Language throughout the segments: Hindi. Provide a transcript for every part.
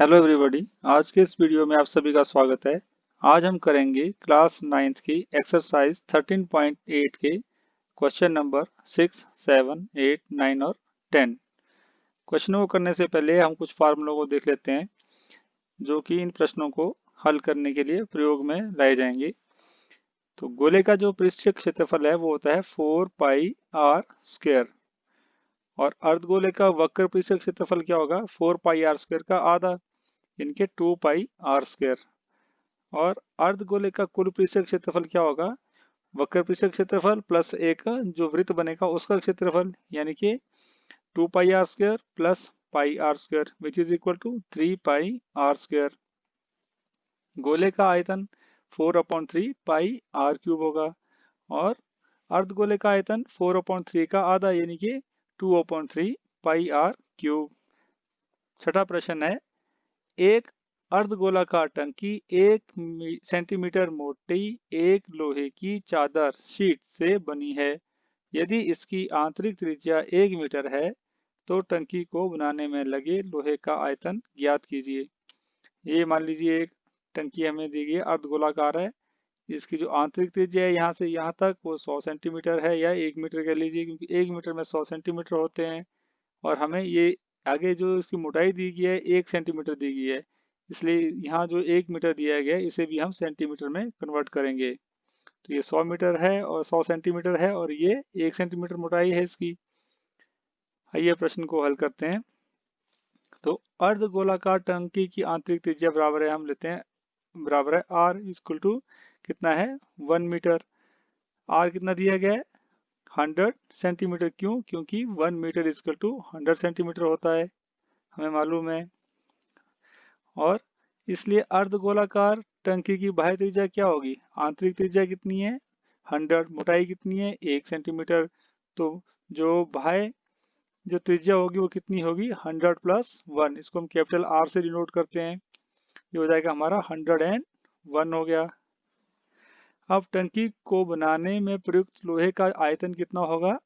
Hello everybody. आज के इस वीडियो में आप सभी का स्वागत है। आज हम करेंगे क्लास 9th की एक्सरसाइज 13.8 के क्वेश्चन नंबर 6, 7, 8, 9 और 10। क्वेश्चनों को करने से पहले हम कुछ फार्मूलों को देख लेते हैं जो कि इन प्रश्नों को हल करने के लिए प्रयोग में लाए जाएंगे। तो गोले का जो पृष्ठीय क्षेत्रफल है वो होता है 4 पाई आर स्क्वायर और अर्धगोले का वक्र पृष्ठीय क्षेत्रफल क्या होगा 4 पाई आर स्क्वायर का आधा, इनके 2 पाई आर स्क्वायर। और अर्धगोले का कुल पृष्ठीय क्षेत्रफल क्या होगा वक्र पृष्ठीय क्षेत्रफल प्लस एक जो वृत्त बनेगा उसका क्षेत्रफल, यानी कि 2 pi r square plus pi r square which is equal to 3 pi r square. गोले का आयतन 4/3 पाई आर क्यूब होगा और अर्धगोले का आयतन 4/3 का आधा यानी कि 2/3 पाई आर क्यूब। छठा प्रश्न है, एक अर्धगोलाकार टंकी 1 सेंटीमीटर मोटी एक लोहे की चादर शीट से बनी है। यदि इसकी आंतरिक त्रिज्या 1 मीटर है तो टंकी को बनाने में लगे लोहे का आयतन ज्ञात कीजिए। ये मान लीजिए एक टंकी हमें दी गई है, अर्धगोलाकार है। इसकी जो आंतरिक त्रिज्या है यहाँ से यहाँ तक वो 100 सेंटीमीटर है या 1 मीटर कह लीजिए, क्योंकि 1 मीटर में 100 सेंटीमीटर होते हैं। और हमें ये आगे जो इसकी मोटाई दी गई है 1 सेंटीमीटर दी गई है, इसलिए यहाँ जो 1 मीटर दिया गया है इसे भी हम सेंटीमीटर में कन्वर्ट करेंगे। तो ये 100 मीटर है और 100 सेंटीमीटर है और ये 1 सेंटीमीटर मोटाई है इसकी। आइए प्रश्न को हल करते हैं। तो अर्धगोलाकार टंकी की आंतरिक त्रिज्या बराबर है, हम लेते हैं बराबर है आर इक्वल टू कितना है 1 मीटर। आर कितना दिया गया है 100 सेंटीमीटर। क्यों? क्योंकि 1 मीटर इक्वल टू 100 सेंटीमीटर होता है, हमें मालूम है। और इसलिए अर्धगोलाकार टंकी की बाह्य त्रिज्या क्या होगी, आंतरिक त्रिज्या कितनी है 100, मोटाई कितनी है 1 सेंटीमीटर। तो जो बाह्य जो त्रिज्या होगी वो कितनी होगी 100 प्लस 1, इसको हम कैपिटल आर से डिनोट करते हैं। ये हो जाएगा हमारा 101 हो गया। अब टंकी को बनाने में प्रयुक्त लोहे का आयतन कितना होगा,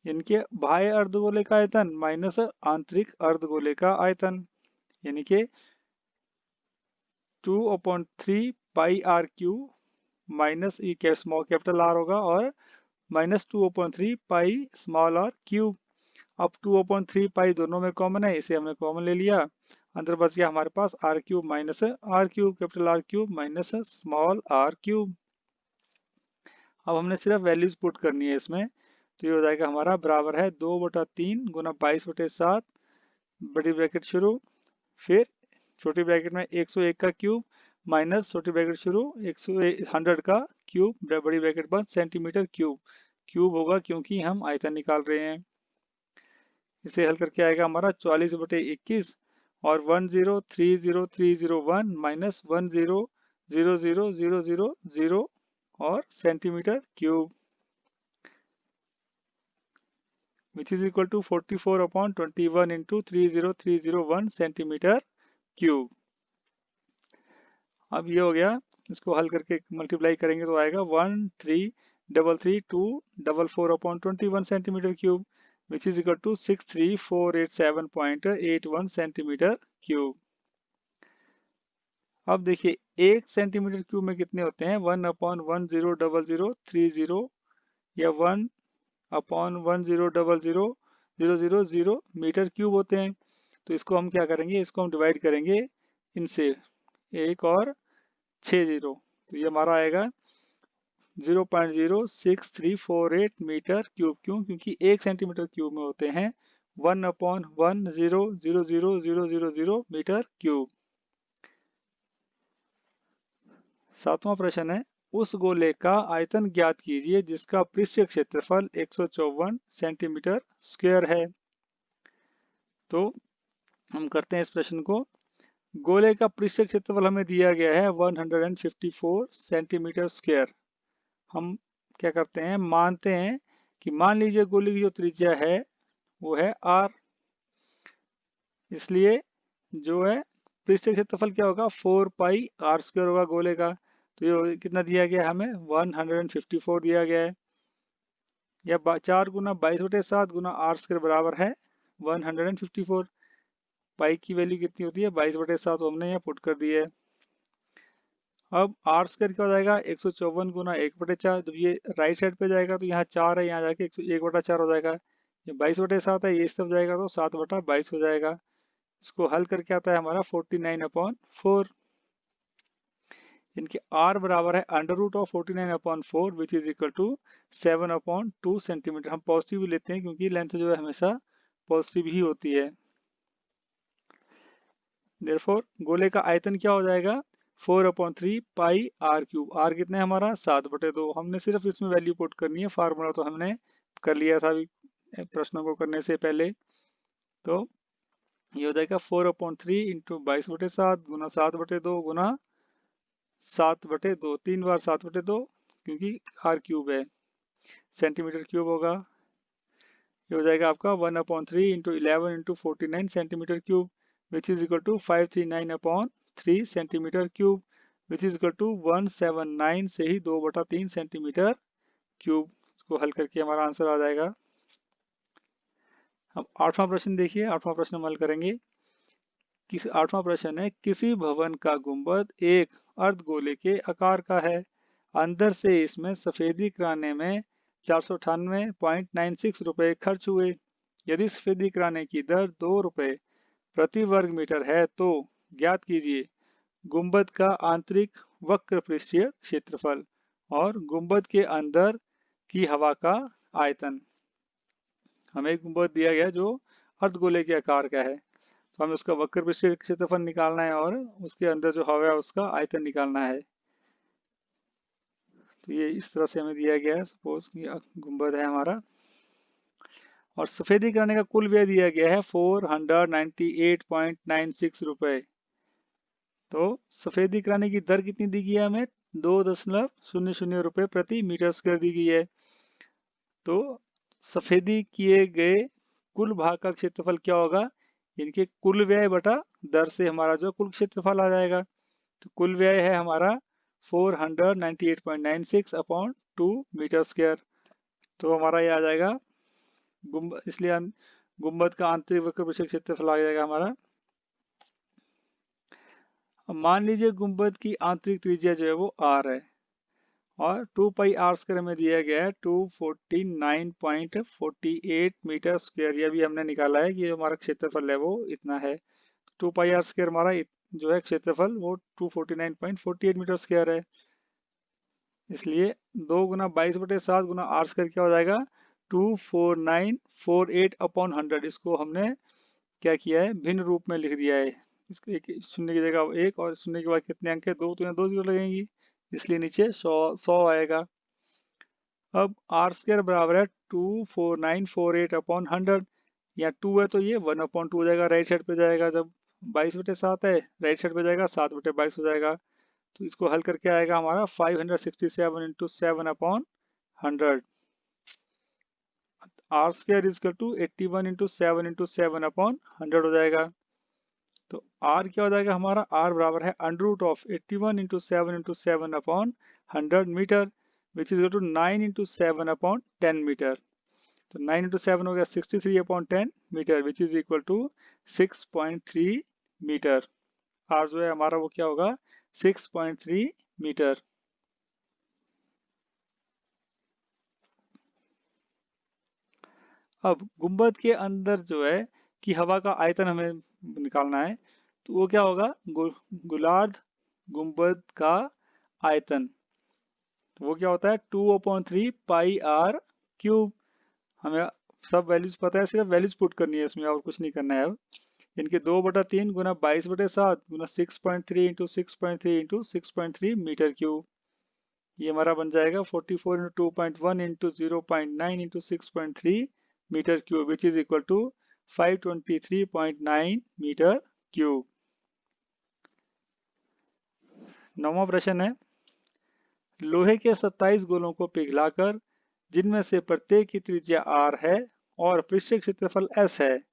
इनके बाह्य अर्धगोले का आयतन माइनस आंतरिक अर्धगोले का आयतन, यानी कि 2/3 पाई आर क्यूब माइनस ये स्मॉल कैपिटल आर होगा और minus 2/3 pi small are cube. अब 2/3 पाई दोनों में कॉमन है, इसे हमने कॉमन ले लिया, अंदर बच गया हमारे पास r cube minus r cube, capital r cube minus small are cube. अब हमने सिर्फ वैल्यूज पुट करनी है इसमें, तो ये हो जाएगा हमारा बराबर है 2/3 गुना 22/7 बड़ी ब्रैकेट शुरू, फिर छोटी ब्रैकेट में 101 का क्यूब माइनस छोटी ब्रैकेट शुरू 100 का क्यूब बड़ी ब्रैकेट बंद सेंटीमीटर क्यूब। क्यूब होगा क्योंकि हम आयतन निकाल रहे हैं। इसे हल करके आएगा हमारा 44/21 और 1030301 माइनस 1000000 और centimetre cube which is equal to 44/21 into 30301 centimetre cube. अब ये हो गया, इसको हल करके मल्टीप्लाई करेंगे तो आएगा 1333244/21 centimetre cube which is equal to 63487.81 centimetre cube. अब देखिए 1 सेंटीमीटर क्यूब में कितने होते हैं 1/100030 या 1/10000000 मीटर क्यूब होते हैं। तो इसको हम क्या करेंगे, इसको हम डिवाइड करेंगे इनसे, 1 और 6 जीरो, तो ये हमारा आएगा 0.06348 मीटर क्यूब। क्यों? क्योंकि 1 सेंटीमीटर क्यूब में होते हैं 1/10000000 मीटर क्यूब। सातवां प्रश्न है, उस गोले का आयतन ज्ञात कीजिए जिसका पृष्ठीय क्षेत्रफल 154 सेंटीमीटर स्क्वायर है। तो हम करते हैं इस प्रश्न को। गोले का पृष्ठीय क्षेत्रफल हमें दिया गया है 154 सेंटीमीटर स्क्वायर। हम क्या करते हैं, मानते हैं कि मान लीजिए गोले की जो त्रिज्या है वो है r, इसलिए जो है पृष्ठीय क्षेत्रफल क्या होगा 4 पाई आर स्क्वायर होगा गोले का। तो ये कितना दिया गया हमें 154 दिया गया है, या 4 गुना 22/7 गुना आर स्क्वायर बराबर है 154। पाई की वैल्यू कितनी होती है 22/7, हमने यहाँ पुट कर दी है। अब आर स्क्वायर क्या हो जाएगा 154 गुना 1/4। जब ये राइट साइड पे जाएगा तो यहाँ 4 है, यहाँ जाके 1/4 हो जाएगा। ये 22/7 है, ये इस तरफ जाएगा तो 7/22 हो जाएगा। इसको हल करके आता है हमारा 49/4। इनके r बराबर है √49/4 which is equal to 7/2 centimetre. हम पॉजिटिव भी लेते हैं क्योंकि लेंथ जो है हमेशा पॉजिटिव ही होती है। देयरफॉर गोले का आयतन क्या हो जाएगा 4/3 पाई r क्यूब। r कितना है हमारा 7/2। हमने सिर्फ इसमें वैल्यू पुट करनी है, फार्मूला तो हमने कर लिया था अभी प्रश्नों को करने से पहले। तो ये हो जाएगा 4/3 इंटू 22/7 गुना 7/2 गुना 7/2, 3 बार 7/2 क्योंकि r क्यूब है, सेंटीमीटर क्यूब होगा। ये हो जाएगा आपका 1/3 into 11 into 49 centimetre cube which is equal to 539/3 centimetre cube which is equal to 179 से ही 2/3 सेंटीमीटर क्यूब। इसको हल करके हमारा आंसर आ जाएगा। अब 8वां प्रश्न देखिए, 8वां प्रश्न हम हल करेंगे। 8वां प्रश्न है किसी भवन का गुंबद एक अर्धगोले के आकार का है, अंदर से इसमें सफेदी कराने में 498.96 रुपए खर्च हुए। यदि सफेदी कराने की दर 2 रुपए प्रति वर्ग मीटर है तो ज्ञात कीजिए गुंबद का आंतरिक वक्र पृष्ठीय क्षेत्रफल और गुंबद के अंदर की हवा का आयतन। हमें एक गुंबद दिया गया जो अर्धगोले के आकार का है, तो हमें उसका वक्र पृष्ठीय क्षेत्रफल निकालना है और उसके अंदर जो हवा है उसका आयतन निकालना है। तो ये इस तरह से हमें दिया गया है। सपोज कि गुंबद है हमारा और सफेदी कराने का कुल व्यय दिया गया है 498.96 रुपए। तो सफेदी कराने की दर कितनी दी गई है हमें 2.00 रुपए प्रति मीटर स्क्वायर दी गई है। तो सफेदी किए गए कुल भाग का क्षेत्रफल क्या होगा, इनके कुल व्यय बटा दर से हमारा जो कुल क्षेत्रफल आ जाएगा। तो कुल व्यय है हमारा 498.96 अपॉन 2 मीटर स्क्वायर। तो हमारा ये आ जाएगा इसलिए गुंबद का आंतरिक वक्र पृष्ठीय क्षेत्रफल आ जाएगा हमारा। अब मान लीजिए गुंबद की आंतरिक त्रिज्या जो है वो r है और 2 पाई r स्क्वायर में दिया गया है 249.48 मीटर स्क्वायर। ये भी हमने निकाला है कि जो हमारा क्षेत्रफल है वो इतना है। 2 पाई r स्क्वायर हमारा जो है क्षेत्रफल वो 249.48 मीटर स्क्वायर है। इसलिए 2 गुना 22/7 गुना r स्क्वायर क्या हो जाएगा 24948 अपॉन 100। इसको हमने क्या किया है भिन्न रूप में लिख दिया है। इसको एक शून्य की जगह एक और शून्य के बाद कितने अंक है 2, तो यहाँ 2 जीरो लगेंगी, इसलिए नीचे 100 आएगा। अब r स्क्वायर बराबर है 24948 अपॉन 100। यहाँ 2 है तो ये 1/2 हो जाएगा, राइट साइड पे जाएगा। जब 22/7 है राइट साइड पे जाएगा 7/22 हो जाएगा। तो इसको हल करके आएगा हमारा 567 into 7 upon 100। r square is equal to 81 into 7 into 7 upon 100 हो जाएगा। तो r क्या हो जाएगा हमारा, r बराबर है √81 into 7 into 7 upon 100 metre which is equal to 9 into 7 upon 10 metre. तो 9 इंटू 7 हो गया 63 upon 10 metre which is equal to 6.3 metre. r जो है हमारा वो क्या होगा 6.3 मीटर। अब गुंबद के अंदर जो है कि हवा का आयतन हमें निकालना है, तो वो क्या होगा गोलार्ध गुंबद का आयतन। तो वो क्या होता है 2/3 पाई r क्यूब। हमें सब वैल्यूज पता है, सिर्फ वैल्यूज पुट करनी है इसमें और कुछ नहीं करना है। अब इनके 2/3 गुना 22/7 गुना 6.3 इंटू 6.3 इंटू 6.3 मीटर क्यूब। ये हमारा बन जाएगा 44 into 2.1 into 0.9 into 6.3 metre cube which is equal to 523.9 metre cube. 9वां प्रश्न है लोहे के 27 गोलों को पिघलाकर जिनमें से प्रत्येक की त्रिज्या r है और पृष्ठीय क्षेत्रफल s है,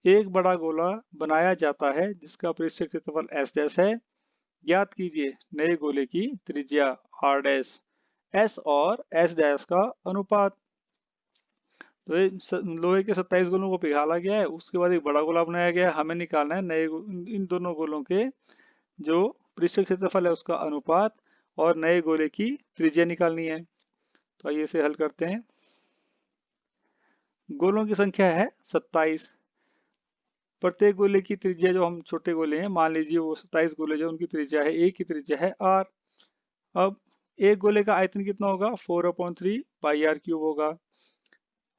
एक बड़ा गोला बनाया जाता है जिसका पृष्ठीय क्षेत्रफल s' है। ज्ञात कीजिए नए गोले की त्रिज्या r', s और s' का अनुपात। तो ये लोहे के 27 गोलों को पिघाला गया है, उसके बाद एक बड़ा गोला बनाया गया है। हमें निकालना है नए इन दोनों गोलों के जो पृष्ठ क्षेत्रफल है उसका अनुपात और नए गोले की त्रिज्या निकालनी है। तो आइए इसे हल करते हैं। गोलों की संख्या है 27। प्रत्येक गोले की त्रिज्या, जो हम छोटे गोले हैं मान लीजिए वो 27 गोले जो उनकी त्रिज्या है, एक की त्रिज्या है r। अब एक गोले का आयतन कितना होगा, 4/3 पाई r क्यूब होगा।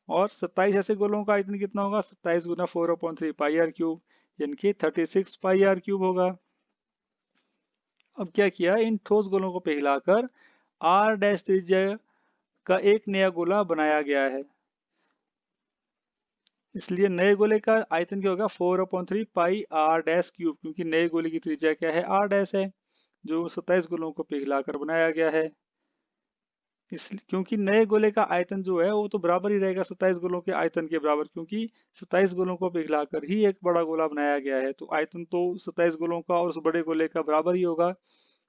और 27 ऐसे गोलों का आयतन कितना होगा, 27 गुना 4/3 पाई r क्यूब, यानी कि 36 पाई r क्यूब होगा। अब क्या किया, इन ठोस गोलों को पिघलाकर r डैश त्रिज्या का एक नया गोला बनाया गया है। इसलिए नए गोले का आयतन क्या होगा, 4/3 पाई r डैश क्यूब, क्योंकि नए गोले की त्रिज्या क्या है, r डैश है, जो 27 गोलों को पिघलाकर बनाया गया है। क्योंकि नए गोले का आयतन जो है वो तो बराबर ही रहेगा 27 गोलों के आयतन के बराबर, क्योंकि 27 गोलों को पिघलाकर ही एक बड़ा गोला बनाया गया है। तो आयतन तो 27 गोलों का और उस बड़े गोले का बराबर ही होगा,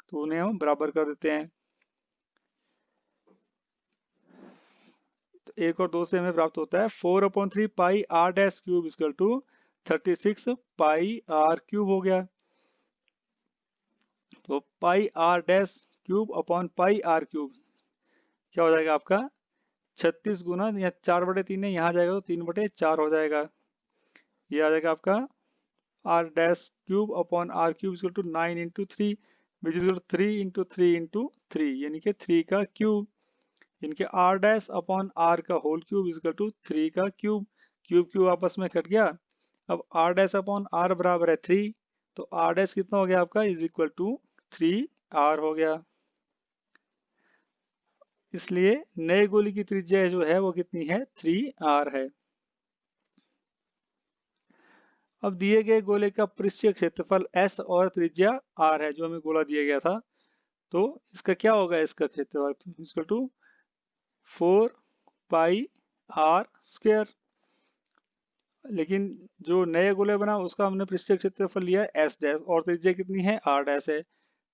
तो उन्हें हम बराबर कर देते हैं। तो 1 और 2 से हमें प्राप्त होता है 4/3 pi r dash cube equal to 36 pi r cube हो गया। तो pi r dash cube upon pi r cube क्या हो जाएगा आपका, 36 गुना, या 4/3 है, यहाँ जाएगा तो 3/4 हो जाएगा। ये आ जाएगा आपका r dash cube upon r cube equal to 9 into 3, which is 3 into 3 into 3, यानी कि 3 का क्यूब, यानी कि r डैश अपॉन r का होल क्यूब इक्वल टू 3 का क्यूब। क्यूब क्यूब आपस में कट गया। अब r डैश अपॉन r बराबर है 3, तो r डैश कितना हो गया आपका, इज इक्वल टू 3r हो गया। इसलिए नए गोले की त्रिज्या जो है वो कितनी है, 3r है। अब दिए गए गोले का पृष्ठीय क्षेत्रफल s और त्रिज्या r है, जो हमें गोला दिया गया था। तो इसका क्या होगा, इसका क्षेत्रफल equal to 4 pi r square. लेकिन जो नए गोले बना उसका हमने पृष्ठीय क्षेत्रफल लिया है s डैश, और त्रिज्या कितनी है, r डैश है।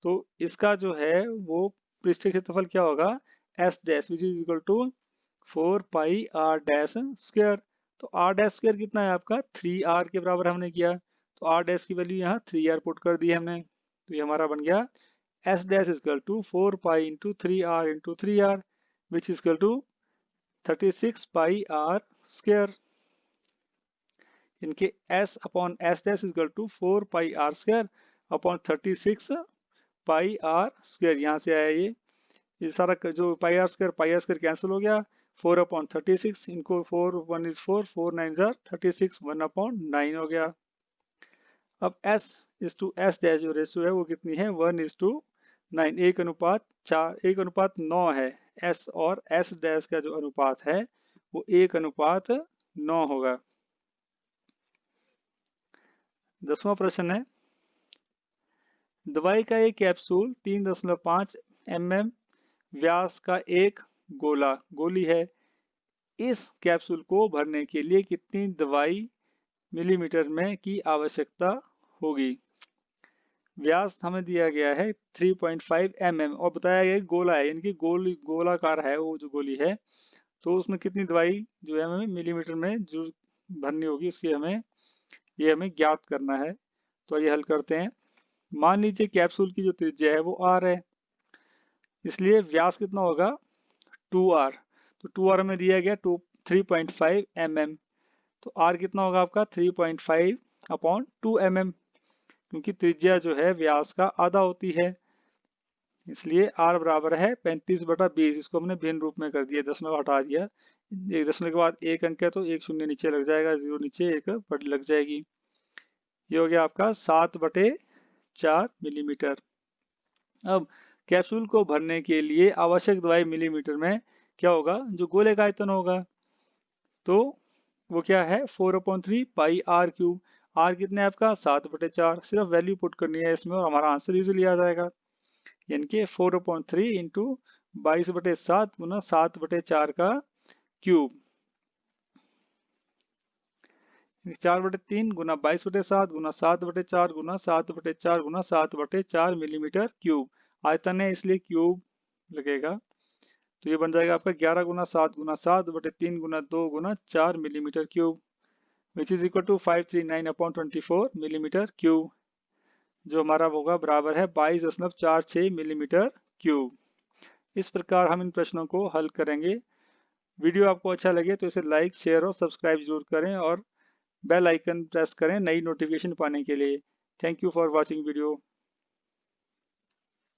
तो इसका जो है वो पृष्ठीय क्षेत्रफल क्या होगा, s dash, which is equal to 4 pi r dash square. तो r डैश स्क्वायर कितना है आपका, 3r के बराबर हमने किया। तो r डैश की वैल्यू यहाँ 3r पुट कर दी हमने, तो ये हमारा बन गया s dash equal to 4 pi into 3r which equal to 36 pi r square. इनके s upon S dash equal to 4 pi r square upon 36 pi r square. यहाँ से आया ये सारा जो पाई आर स्क्वायर कैंसिल हो गया। 4/36, इनको 4 1 इज 4, 4 9 जार 36, 1/9 हो गया। अब s is to S dash जो रेशियो है वो कितनी है, 1:9, 1:9 है। s और s डैश का जो अनुपात है वो 1:9 होगा। 10वां प्रश्न है, दवाई का एक कैप्सूल 3.5 mm व्यास का एक गोली है। इस कैप्सूल को भरने के लिए कितनी दवाई मिलीमीटर में की आवश्यकता होगी। व्यास हमें दिया गया है 3.5 mm और बताया गया गोला है, यानी कि गोलाकार है वो जो गोली है। तो उसमें कितनी दवाई जो है हमें मिलीमीटर में जो भरनी होगी उसकी हमें ज्ञात करना है। तो ये हल करते हैं। मान लीजिए कैप्सूल की जो त्रिज्या है वो r है, इसलिए व्यास कितना होगा 2r। तो 2r में दिया गया 3.5 mm, तो r कितना होगा आपका 3.5 अपॉन 2 mm, क्योंकि त्रिज्या जो है व्यास का आधा होती है। इसलिए r बराबर है 35/20। इसको हमने भिन्न रूप में कर दिया, दशमलव हटा दिया। एक दशमलव के बाद एक अंक है तो एक शून्य नीचे लग जाएगा, 0 नीचे एक बट लग जाएगी। ये हो गया आपका 7/4 मिलीमीटर। अब कैप्सूल को भरने के लिए आवश्यक दवाई मिलीमीटर में क्या होगा, जो गोले का आयतन होगा। तो वो क्या है 4/3 पाई r क्यूब। r कितने है आपका 7/4। सिर्फ वैल्यू पुट करनी है इसमें और हमारा आंसर इजीली आ जाएगा, यानी कि 4/3 इंटू 22/7 गुना 7/4 का क्यूब, 4/3 गुना 22/7 गुना 7/4 गुना 7/4 गुना 7/4 मिलीमीटर क्यूब। आयतन है इसलिए क्यूब लगेगा। तो ये बन जाएगा आपका 11 गुना 7 गुना 7 बटे 3 गुना 2 गुना 4 millimetre cube, which is equal to 539/24 millimetre cube, जो हमारा होगा बराबर है 22.46 मिलीमीटर क्यूब। इस प्रकार हम इन प्रश्नों को हल करेंगे। वीडियो आपको अच्छा लगे तो इसे लाइक, शेयर और सब्सक्राइब जरूर करें और बेल आइकन प्रेस करें नई नोटिफिकेशन पाने के लिए। Thank you for watching video.